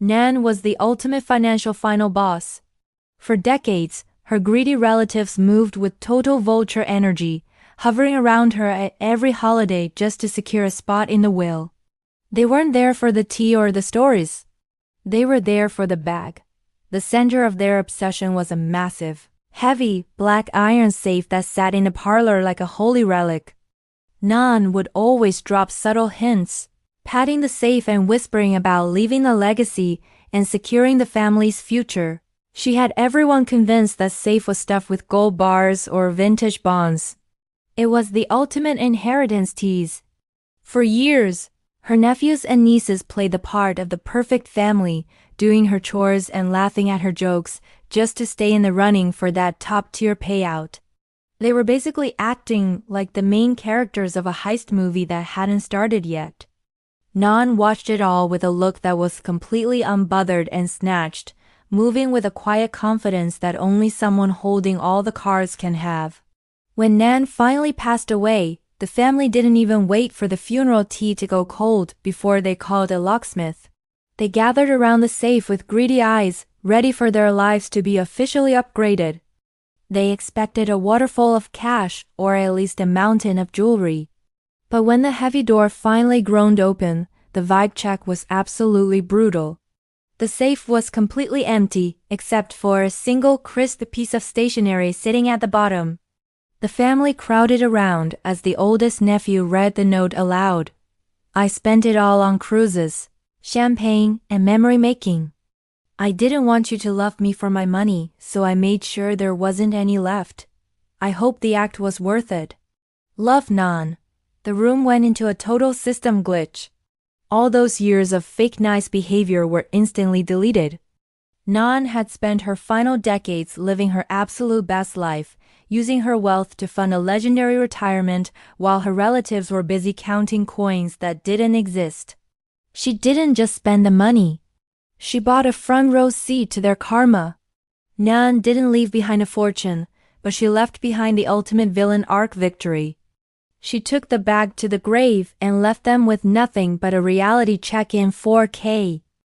Nan was the ultimate financial final boss. For decades, her greedy relatives moved with total vulture energy, hovering around her at every holiday just to secure a spot in the will. They weren't there for the tea or the stories. They were there for the bag. The center of their obsession was a massive, heavy, black iron safe that sat in the parlor like a holy relic. Nan would always drop subtle hints, patting the safe and whispering about leaving a legacy and securing the family's future. She had everyone convinced that safe was stuffed with gold bars or vintage bonds. It was the ultimate inheritance tease. For years, her nephews and nieces played the part of the perfect family, doing her chores and laughing at her jokes just to stay in the running for that top-tier payout. They were basically acting like the main characters of a heist movie that hadn't started yet. Nan watched it all with a look that was completely unbothered and snatched, moving with a quiet confidence that only someone holding all the cards can have. When Nan finally passed away, the family didn't even wait for the funeral tea to go cold before they called a locksmith. They gathered around the safe with greedy eyes, ready for their lives to be officially upgraded. They expected a waterfall of cash or at least a mountain of jewelry. But when the heavy door finally groaned open, the vibe check was absolutely brutal. The safe was completely empty, except for a single crisp piece of stationery sitting at the bottom. The family crowded around as the oldest nephew read the note aloud. "I spent it all on cruises, champagne, and memory-making. I didn't want you to love me for my money, so I made sure there wasn't any left. I hope the act was worth it. Love, Nan." The room went into a total system glitch. All those years of fake nice behavior were instantly deleted. Nan had spent her final decades living her absolute best life, using her wealth to fund a legendary retirement while her relatives were busy counting coins that didn't exist. She didn't just spend the money. She bought a front row seat to their karma. Nan didn't leave behind a fortune, but she left behind the ultimate villain arc victory. She took the bag to the grave and left them with nothing but a reality check in 4K.